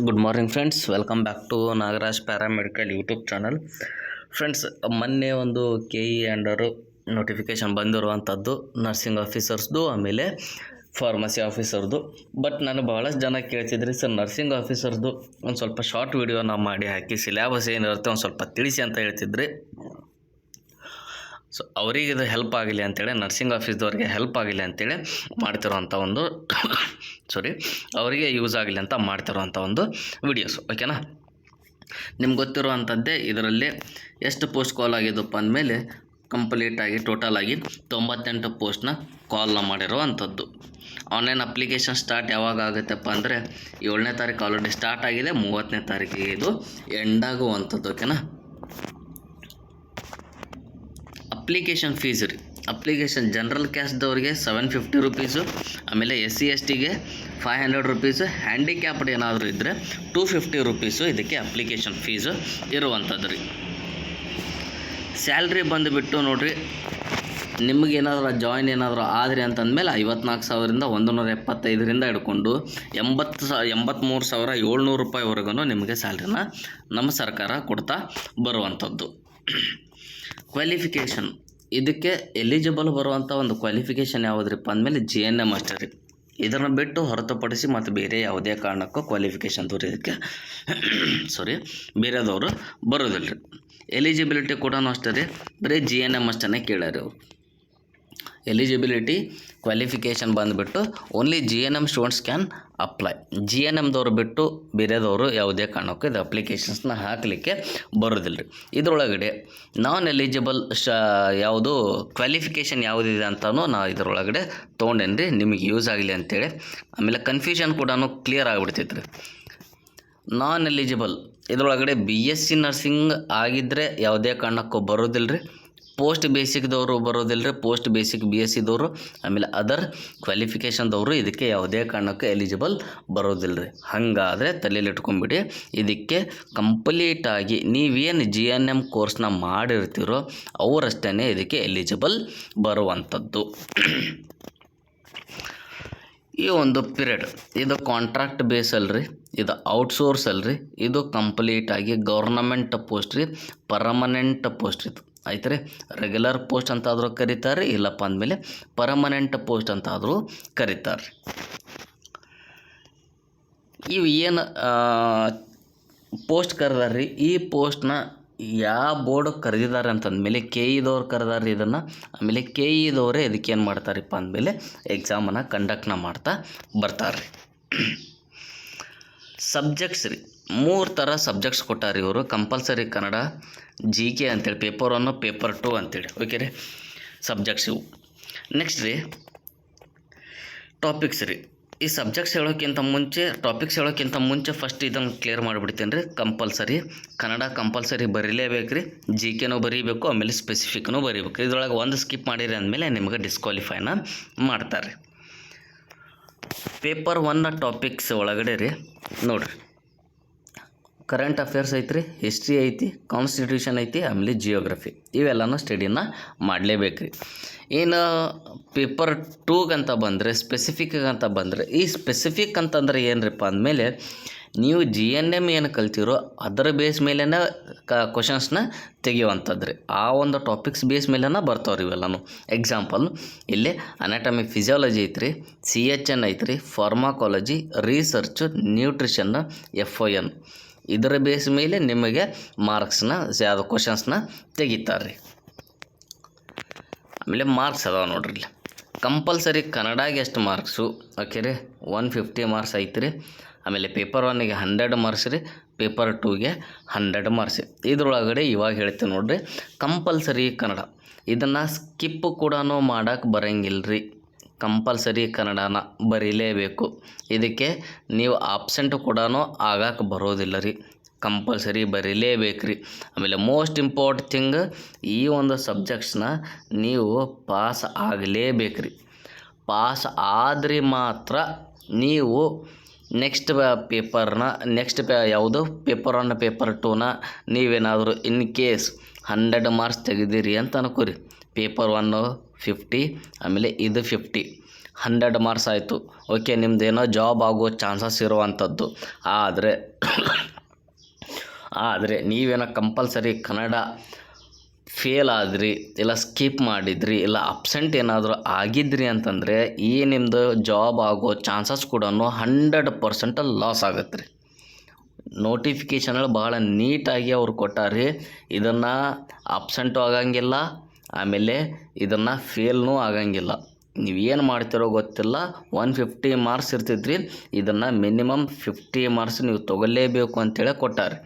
Good morning friends, welcome back to Nagaraj paramedical YouTube channel. Friends, ಮೊನ್ನೆ ಒಂದು KE under notification ಬಂದಿರುವಂಥದ್ದು nursing ಆಫೀಸರ್ಸ್ದು, ಆಮೇಲೆ ಫಾರ್ಮಸಿ ಆಫೀಸರ್ದು. ಬಟ್ ನಾನು ಭಾಳಷ್ಟು ಜನ ಕೇಳ್ತಿದ್ರಿ, ಸರ್ ನರ್ಸಿಂಗ್ ಆಫೀಸರ್ದು ಒಂದು ಸ್ವಲ್ಪ ಶಾರ್ಟ್ ವಿಡಿಯೋನ ಮಾಡಿ ಹಾಕಿ ಸಿಲೆಬಸ್ ಏನಿರುತ್ತೆ ಒಂದು ಸ್ವಲ್ಪ ತಿಳಿಸಿ ಅಂತ ಹೇಳ್ತಿದ್ರಿ. ಸೊ ಅವರಿಗೆ ಇದು ಹೆಲ್ಪ್ ಆಗಲಿ ಅಂತೇಳಿ, ನರ್ಸಿಂಗ್ ಆಫೀಸ್ದವ್ರಿಗೆ ಹೆಲ್ಪ್ ಆಗಲಿ ಅಂತೇಳಿ ಮಾಡ್ತಿರೋವಂಥ ಒಂದು ಅವರಿಗೆ ಯೂಸ್ ಆಗಲಿ ಅಂತ ಮಾಡ್ತಿರೋವಂಥ ಒಂದು ವಿಡಿಯೋಸು. ಓಕೆನಾ? ನಿಮ್ಗೆ ಗೊತ್ತಿರುವಂಥದ್ದೇ, ಇದರಲ್ಲಿ ಎಷ್ಟು ಪೋಸ್ಟ್ ಕಾಲ್ ಆಗಿದ್ದಪ್ಪ ಅಂದಮೇಲೆ ಕಂಪ್ಲೀಟಾಗಿ ಟೋಟಲಾಗಿ 98 ಪೋಸ್ಟ್ನ ಕಾಲ್ನ ಮಾಡಿರೋವಂಥದ್ದು. ಆನ್ಲೈನ್ ಅಪ್ಲಿಕೇಶನ್ ಸ್ಟಾರ್ಟ್ ಯಾವಾಗ ಆಗುತ್ತಪ್ಪ ಅಂದರೆ 7ನೇ ತಾರೀಕು ಆಲ್ರೆಡಿ ಸ್ಟಾರ್ಟ್ ಆಗಿದೆ, 30ನೇ ತಾರೀಕಿಗೆ ಇದು ಎಂಡ್ ಆಗುವಂಥದ್ದು. ಓಕೆನಾ? ಅಪ್ಲಿಕೇಶನ್ ಫೀಸ್ ರೀ, ಅಪ್ಲಿಕೇಶನ್ ಜನರಲ್ ಕ್ಯಾಸ್ಟ್ದವ್ರಿಗೆ 750 ರುಪೀಸು, ಆಮೇಲೆ SC STಗೆ 500 ರುಪೀಸು, ಹ್ಯಾಂಡಿಕ್ಯಾಪ್ಡ್ ಏನಾದರೂ ಇದ್ದರೆ 250 ರುಪೀಸು ಇದಕ್ಕೆ ಅಪ್ಲಿಕೇಶನ್ ಫೀಸು ಇರುವಂಥದ್ದು ರೀ. ಸ್ಯಾಲ್ರಿ ಬಂದುಬಿಟ್ಟು ನೋಡಿರಿ, ನಿಮಗೇನಾದರೂ ಜಾಯಿನ್ ಏನಾದರೂ ಆದರೆ ಅಂತಂದಮೇಲೆ 54,000ರಿಂದ 175ರಿಂದ ಹಿಡ್ಕೊಂಡು 83,700 ರೂಪಾಯಿವರೆಗೂ ನಿಮಗೆ ಸ್ಯಾಲ್ರಿನ ನಮ್ಮ ಸರ್ಕಾರ ಕೊಡ್ತಾ ಬರುವಂಥದ್ದು. ಕ್ವಾಲಿಫಿಕೇಷನ್, ಇದಕ್ಕೆ ಎಲಿಜಿಬಲ್ ಬರುವಂಥ ಒಂದು ಕ್ವಾಲಿಫಿಕೇಷನ್ ಯಾವುದ್ರಪ್ಪ ಅಂದಮೇಲೆ GNM ಅಷ್ಟೇ ರೀ. ಇದನ್ನು ಬಿಟ್ಟು ಹೊರತುಪಡಿಸಿ ಮತ್ತು ಬೇರೆ ಯಾವುದೇ ಕಾರಣಕ್ಕೂ ಕ್ವಾಲಿಫಿಕೇಷನ್ದವ್ರು ಇದಕ್ಕೆ ಬೇರೆದವರು ಬರೋದಿಲ್ಲ ರೀ. ಎಲಿಜಿಬಿಲಿಟಿ ಕೂಡ ಅಷ್ಟೇ ರೀ, ಬರೀ GNM ಅಷ್ಟೇ ಕೇಳ್ಯಾರಿ ಅವರು. ಎಲಿಜಿಬಿಲಿಟಿ ಕ್ವಾಲಿಫಿಕೇಷನ್ ಬಂದುಬಿಟ್ಟು only GNM students can apply. GNMದವ್ರು ಬಿಟ್ಟು ಬೇರೆದವರು ಯಾವುದೇ ಕಾರಣಕ್ಕೂ ಇದು ಅಪ್ಲಿಕೇಶನ್ಸ್ನ ಹಾಕಲಿಕ್ಕೆ ಬರೋದಿಲ್ಲ ರೀ. ಇದರೊಳಗಡೆ ನಾನ್ ಎಲಿಜಿಬಲ್ ಯಾವುದು ಕ್ವಾಲಿಫಿಕೇಷನ್ ಯಾವುದಿದೆ ಅಂತಲೂ ನಾವು ಇದರೊಳಗಡೆ ತೊಗೊಂಡೇನಿ ರೀ, ನಿಮಗೆ ಯೂಸ್ ಆಗಲಿ ಅಂತೇಳಿ. ಆಮೇಲೆ ಕನ್ಫ್ಯೂಷನ್ ಕೂಡ ಕ್ಲಿಯರ್ ಆಗಿಬಿಡ್ತೈತೆ ರೀ. ನಾನ್ ಎಲಿಜಿಬಲ್ ಇದರೊಳಗಡೆ BSc ನರ್ಸಿಂಗ್ ಆಗಿದ್ದರೆ ಯಾವುದೇ ಕಾರಣಕ್ಕೂ ಬರೋದಿಲ್ಲ ರೀ. ಪೋಸ್ಟ್ ಬೇಸಿಕ್ದವರು ಬರೋದಿಲ್ಲ ರೀ, ಪೋಸ್ಟ್ ಬೇಸಿಕ್ BScದವರು, ಆಮೇಲೆ ಅದರ್ ಕ್ವಾಲಿಫಿಕೇಷನ್ದವರು ಇದಕ್ಕೆ ಯಾವುದೇ ಕಾರಣಕ್ಕೂ ಎಲಿಜಿಬಲ್ ಬರೋದಿಲ್ಲ ರೀ. ಹಾಗಾದರೆ ತಲೆಯಲ್ಲಿ ಇಟ್ಕೊಂಡ್ಬಿಡಿ, ಇದಕ್ಕೆ ಕಂಪ್ಲೀಟಾಗಿ ನೀವೇನು GNM ಕೋರ್ಸ್ನ ಮಾಡಿರ್ತೀರೋ ಅವರಷ್ಟೇ ಇದಕ್ಕೆ ಎಲಿಜಿಬಲ್ ಬರುವಂಥದ್ದು. ಈ ಒಂದು ಪೀರಿಯಡ್ ಇದು ಕಾಂಟ್ರಾಕ್ಟ್ ಬೇಸ್ ಅಲ್ರಿ, ಇದು ಔಟ್ಸೋರ್ಸ್ ಅಲ್ರಿ, ಇದು ಕಂಪ್ಲೀಟಾಗಿ ಗೌರ್ನಮೆಂಟ್ ಪೋಸ್ಟ್ ರೀ, ಪರ್ಮನೆಂಟ್ ಪೋಸ್ಟ್ ಇದು ಆಯ್ತು ರೀ. ರೆಗ್ಯುಲರ್ ಪೋಸ್ಟ್ ಅಂತಾದರೂ ಕರೀತಾರೆ, ಇಲ್ಲಪ್ಪ ಅಂದಮೇಲೆ ಪರ್ಮನೆಂಟ್ ಪೋಸ್ಟ್ ಅಂತಾದರೂ ಕರೀತಾರೆ. ಇವು ಏನು ಪೋಸ್ಟ್ ಕರೆದಾರ್ರಿ, ಈ ಪೋಸ್ಟ್ನ ಯಾವ ಬೋರ್ಡ್ ಕರೆದಿದ್ದಾರೆ ಅಂತಂದಮೇಲೆ KEದವ್ರು ಕರೆದಾರ್ರಿ ಇದನ್ನು. ಆಮೇಲೆ KEದವರೇ ಇದಕ್ಕೆ ಏನು ಮಾಡ್ತಾರಪ್ಪ ಅಂದಮೇಲೆ ಎಕ್ಸಾಮನ್ನು ಕಂಡಕ್ಟ್ನ ಮಾಡ್ತಾ ಬರ್ತಾರೆ ರೀ. ಸಬ್ಜೆಕ್ಟ್ಸ್ ರೀ, 3 ಥರ ಸಬ್ಜೆಕ್ಟ್ಸ್ ಕೊಟ್ಟಾರೆ ಇವರು. ಕಂಪಲ್ಸರಿ ಕನ್ನಡ, GK ಅಂತೇಳಿ ಪೇಪರ್ 1, ಪೇಪರ್ 2 ಅಂತೇಳಿ. ಓಕೆ ರೀ, ಸಬ್ಜೆಕ್ಟ್ಸ್ ಇವು. ನೆಕ್ಸ್ಟ್ ರೀ ಟಾಪಿಕ್ಸ್ ರೀ. ಈ ಸಬ್ಜೆಕ್ಟ್ಸ್ ಟಾಪಿಕ್ಸ್ ಹೇಳೋಕ್ಕಿಂತ ಮುಂಚೆ ಫಸ್ಟ್ ಇದನ್ನು ಕ್ಲಿಯರ್ ಮಾಡಿಬಿಡ್ತೀನಿ ರೀ. ಕಂಪಲ್ಸರಿ ಕನ್ನಡ ಕಂಪಲ್ಸರಿ ಬರೀಲೇಬೇಕು ರೀ, GKನೂ ಬರೀಬೇಕು, ಆಮೇಲೆ ಸ್ಪೆಸಿಫಿಕ್ನೂ ಬರೀಬೇಕು. ಇದರೊಳಗೆ ಒಂದು ಸ್ಕಿಪ್ ಮಾಡಿರಿ ಅಂದಮೇಲೆ ನಿಮಗೆ ಡಿಸ್ಕ್ವಾಲಿಫೈನ ಮಾಡ್ತಾರೆ. ಪೇಪರ್ 1 ಟಾಪಿಕ್ಸ್ ಒಳಗಡೆ ರೀ ನೋಡಿರಿ, ಕರೆಂಟ್ ಅಫೇರ್ಸ್ ಐತ್ರಿ, ಹಿಸ್ಟ್ರಿ ಐತಿ, ಕಾನ್ಸ್ಟಿಟ್ಯೂಷನ್ ಐತಿ, ಆಮೇಲೆ ಜಿಯೋಗ್ರಫಿ, ಇವೆಲ್ಲನೂ ಸ್ಟಡಿನ ಮಾಡಲೇಬೇಕು ರೀ. ಏನು ಪೇಪರ್ 2 ಅಂತ ಬಂದರೆ, ಸ್ಪೆಸಿಫಿಕ್ಗೆ ಅಂತ ಬಂದರೆ, ಈ ಸ್ಪೆಸಿಫಿಕ್ ಅಂತಂದರೆ ಏನರಪ್ಪ ಅಂದಮೇಲೆ ನೀವು GNM ಏನು ಕಲ್ತಿರೋ ಅದರ ಬೇಸ್ ಮೇಲೇ ಕ್ವಶನ್ಸ್ನ ತೆಗೆಯುವಂಥದ್ದು ರೀ. ಆ ಒಂದು ಟಾಪಿಕ್ಸ್ ಬೇಸ್ ಮೇಲೇ ಬರ್ತಾವ್ರಿ ಇವೆಲ್ಲನೂ. ಎಕ್ಸಾಂಪಲ್ ಇಲ್ಲಿ ಅನಾಟಮಿ ಫಿಸಿಯಾಲಜಿ ಐತ್ರಿ, CHN ಐತ್ರಿ, ಫಾರ್ಮಾಕಾಲಜಿ, ರಿಸರ್ಚು, ನ್ಯೂಟ್ರಿಷನ್, FON, ಇದರ ಬೇಸ್ ಮೇಲೆ ನಿಮಗೆ ಮಾರ್ಕ್ಸ್ನ ಯಾವುದು ಕ್ವಶನ್ಸ್ನ ತೆಗಿತಾರೆ ರೀ. ಆಮೇಲೆ ಮಾರ್ಕ್ಸ್ ಅದಾವೆ ನೋಡ್ರಿ ಇಲ್ಲಿ. ಕಂಪಲ್ಸರಿ ಕನ್ನಡಗೆ ಎಷ್ಟು ಮಾರ್ಕ್ಸು? ಓಕೆ ರೀ, 150 ಮಾರ್ಕ್ಸ್ ಐತ್ರಿ. ಆಮೇಲೆ ಪೇಪರ್ 1ಗೆ 100 ಮಾರ್ಕ್ಸ್ ರೀ, ಪೇಪರ್ 2ಗೆ 100 ಮಾರ್ಕ್ಸ್. ಇದ್ರೊಳಗಡೆ ಇವಾಗ ಹೇಳ್ತೀವಿ ನೋಡ್ರಿ, ಕಂಪಲ್ಸರಿ ಕನ್ನಡ ಇದನ್ನು ಸ್ಕಿಪ್ ಕೂಡ ಮಾಡೋಕ್ಕೆ ಬರೋಂಗಿಲ್ಲ ರೀ. ಕಂಪಲ್ಸರಿ ಕನ್ನಡನ ಬರೀಲೇಬೇಕು. ಇದಕ್ಕೆ ನೀವು ಆಬ್ಸೆಂಟು ಕೂಡ ಆಗಕ್ಕೆ ಬರೋದಿಲ್ಲ ರೀ, ಕಂಪಲ್ಸರಿ ಬರೀಲೇಬೇಕು ರೀ. ಆಮೇಲೆ ಮೋಸ್ಟ್ ಇಂಪಾರ್ಟೆಂಟ್ ಥಿಂಗ್, ಈ ಒಂದು ಸಬ್ಜೆಕ್ಟ್ಸ್ನ ನೀವು ಪಾಸ್ ಆಗಲೇಬೇಕು ರೀ. ಪಾಸ್ ಆದರೆ ಮಾತ್ರ ನೀವು ನೆಕ್ಸ್ಟ್ ಪೇಪರ್ನ ಯಾವುದು ಪೇಪರ್ 1 ಪೇಪರ್ 2ನ ನೀವೇನಾದರೂ ಇನ್ ಕೇಸ್ 100 ಮಾರ್ಕ್ಸ್ ತೆಗೆದಿರಿ ಅಂತ ಅನ್ಕೋರಿ. ಪೇಪರ್ 1 50, ಆಮೇಲೆ ಇದು 50, 100 ಮಾರ್ಕ್ಸ್ ಆಯಿತು. ಓಕೆ, ನಿಮ್ಮದೇನೋ ಜಾಬ್ ಆಗೋ ಚಾನ್ಸಸ್ ಇರುವಂಥದ್ದು. ಆದರೆ ನೀವೇನೋ ಕಂಪಲ್ಸರಿ ಕನ್ನಡ ಫೇಲ್ ಆದ್ರಿ, ಇಲ್ಲ ಸ್ಕಿಪ್ ಮಾಡಿದ್ರಿ, ಇಲ್ಲ ಅಬ್ಸೆಂಟ್ ಏನಾದರೂ ಆಗಿದ್ರಿ ಅಂತಂದರೆ ಈ ನಿಮ್ಮದು ಜಾಬ್ ಆಗೋ ಚಾನ್ಸಸ್ ಕೂಡ 100% ಲಾಸ್ ಆಗುತ್ತೆ ರೀ. ನೋಟಿಫಿಕೇಷನ್ಗಳು ಭಾಳ ನೀಟಾಗಿ ಅವ್ರು ಕೊಟ್ಟಾರಿ. ಇದನ್ನು ಅಬ್ಸೆಂಟು ಆಗಂಗಿಲ್ಲ, ಆಮೇಲೆ ಇದನ್ನು ಫೇಲ್ನೂ ಆಗಂಗಿಲ್ಲ. ನೀವೇನು ಮಾಡ್ತಿರೋ ಗೊತ್ತಿಲ್ಲ. 150 ಮಾರ್ಕ್ಸ್ ಇರ್ತಿದ್ರಿ, ಇದನ್ನು ಮಿನಿಮಮ್ 50 ಮಾರ್ಕ್ಸ್ ನೀವು ತೊಗೊಳ್ಳೇಬೇಕು ಅಂತೇಳಿ ಕೊಟ್ಟಾರೆ.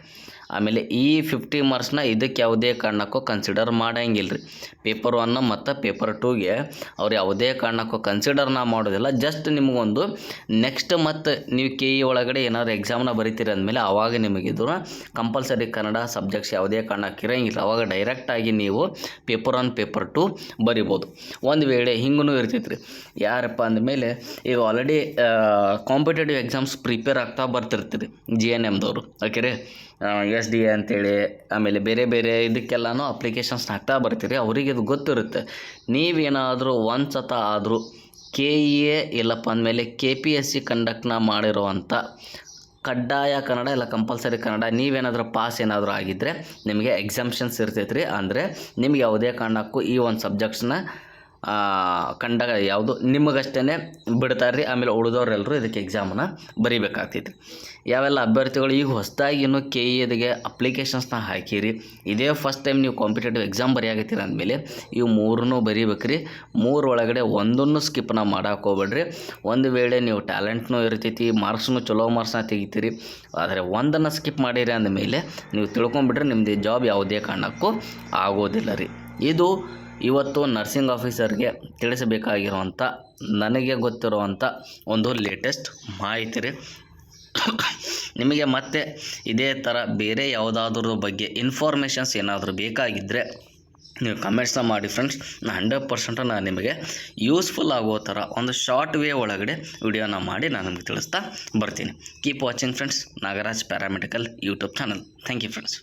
ಆಮೇಲೆ ಈ 50 ಮಾರ್ಕ್ಸ್ನ ಇದಕ್ಕೆ ಯಾವುದೇ ಕಾರಣಕ್ಕೂ ಕನ್ಸಿಡರ್ ಮಾಡಂಗಿಲ್ಲ ರೀ. ಪೇಪರ್ 1 ಮತ್ತು ಪೇಪರ್ 2ಗೆ ಅವ್ರು ಯಾವುದೇ ಕಾರಣಕ್ಕೂ ಕನ್ಸಿಡರ್ನ ಮಾಡೋದಿಲ್ಲ. ಜಸ್ಟ್ ನಿಮಗೊಂದು ನೆಕ್ಸ್ಟ್ ಮತ್ತು ನೀವು KE ಒಳಗಡೆ ಏನಾದ್ರು ಎಕ್ಸಾಮ್ನ ಬರಿತೀರಿ ಅಂದಮೇಲೆ ಆವಾಗ ನಿಮಗಿದು ಕಂಪಲ್ಸರಿ ಕನ್ನಡ ಸಬ್ಜೆಕ್ಟ್ಸ್ ಯಾವುದೇ ಕಾರಣಕ್ಕೆ ಇರೋಂಗಿಲ್ಲ. ಆವಾಗ ಡೈರೆಕ್ಟಾಗಿ ನೀವು ಪೇಪರ್ 1 ಪೇಪರ್ 2 ಬರಿಬೋದು. ಒಂದು ವೇಳೆ ಹಿಂಗೂ ಇರ್ತೈತೆ ರೀ. ಯಾರಪ್ಪ ಅಂದಮೇಲೆ ಈಗ ಆಲ್ರೆಡಿ ಕಾಂಪಿಟೇಟಿವ್ ಎಕ್ಸಾಮ್ಸ್ ಪ್ರಿಪೇರ್ ಆಗ್ತಾ ಬರ್ತಿರ್ತೀರಿ GNMದವರು. ಓಕೆ ರೀ, SDA ಅಂತೇಳಿ, ಆಮೇಲೆ ಬೇರೆ ಬೇರೆ ಇದಕ್ಕೆಲ್ಲನೂ ಅಪ್ಲಿಕೇಶನ್ಸ್ ಹಾಕ್ತಾ ಬರ್ತೀರಿ. ಅವರಿಗೆ ಇದು ಗೊತ್ತಿರುತ್ತೆ. ನೀವೇನಾದರೂ ಒಂದು ಸತ ಆದರೂ KEA ಇಲ್ಲಪ್ಪ ಅಂದಮೇಲೆ KPSC ಕಂಡಕ್ಟ್ನ ಮಾಡಿರುವಂಥ ಕಡ್ಡಾಯ ಕನ್ನಡ ಇಲ್ಲ ಕಂಪಲ್ಸರಿ ಕನ್ನಡ ನೀವೇನಾದರೂ ಪಾಸ್ ಏನಾದರೂ ಆಗಿದ್ದರೆ ನಿಮಗೆ ಎಕ್ಸಾಮ್ಷನ್ಸ್ ಇರ್ತೈತೆ ರೀ. ಅಂದರೆ ನಿಮ್ಗೆ ಯಾವುದೇ ಕಾರಣಕ್ಕೂ ಈ ಒಂದು ಸಬ್ಜೆಕ್ಟ್ಸ್ನ ಯಾವುದು ನಿಮಗಷ್ಟೇ ಬಿಡ್ತಾರೆ ರೀ. ಆಮೇಲೆ ಉಳಿದವರೆಲ್ಲರೂ ಇದಕ್ಕೆ ಎಕ್ಸಾಮನ್ನು ಬರೀಬೇಕಾಗ್ತೈತಿ. ಯಾವೆಲ್ಲ ಅಭ್ಯರ್ಥಿಗಳು ಈಗ ಹೊಸದಾಗಿ ಇನ್ನೂ KEಗೆ ಅಪ್ಲಿಕೇಶನ್ಸ್ನ ಹಾಕಿರಿ, ಇದೇ ಫಸ್ಟ್ ಟೈಮ್ ನೀವು ಕಾಂಪಿಟೇಟಿವ್ ಎಕ್ಸಾಮ್ ಬರೆಯಾಗತ್ತೀರಿ ಅಂದಮೇಲೆ ಇವು 3 ಬರೀಬೇಕ್ರಿ. 3 ಒಳಗಡೆ ಒಂದನ್ನು ಸ್ಕಿಪ್ನ ಮಾಡೋಕೆ ಹೋಗ್ಬೇಡ್ರಿ. ಒಂದು ವೇಳೆ ನೀವು ಟ್ಯಾಲೆಂಟ್ನೂ ಇರ್ತೈತಿ, ಮಾರ್ಕ್ಸ್ನು ಚಲೋ ಮಾರ್ಕ್ಸ್ನ ತೆಗಿತೀರಿ, ಆದರೆ ಒಂದನ್ನು ಸ್ಕಿಪ್ ಮಾಡಿರಿ ಅಂದಮೇಲೆ ನೀವು ತಿಳ್ಕೊಂಬಿಟ್ರೆ ನಿಮ್ಮದು ಜಾಬ್ ಯಾವುದೇ ಕಾರಣಕ್ಕೂ ಆಗೋದಿಲ್ಲ ರೀ. ಇದು ಇವತ್ತು ನರ್ಸಿಂಗ್ ಆಫೀಸರ್ಗೆ ತಿಳಿಸಬೇಕಾಗಿರುವಂಥ ನನಗೆ ಗೊತ್ತಿರುವಂಥ ಒಂದು ಲೇಟೆಸ್ಟ್ ಮಾಹಿತಿ ರೀ. ನಿಮಗೆ ಮತ್ತೆ ಇದೇ ಥರ ಬೇರೆ ಯಾವುದಾದ್ರೂ ಬಗ್ಗೆ ಇನ್ಫಾರ್ಮೇಷನ್ಸ್ ಏನಾದರೂ ಬೇಕಾಗಿದ್ದರೆ ನೀವು ಕಮೆಂಟ್ಸ್ನ ಮಾಡಿ ಫ್ರೆಂಡ್ಸ್. 100% ನಾನು ನಿಮಗೆ ಯೂಸ್ಫುಲ್ ಆಗೋ ಥರ ಒಂದು ಶಾರ್ಟ್ ವೇ ಒಳಗಡೆ ವಿಡಿಯೋನ ಮಾಡಿ ನಾನು ನಿಮಗೆ ತಿಳಿಸ್ತಾ ಬರ್ತೀನಿ. Keep watching friends, Nagaraj paramedical YouTube channel. Thank you friends.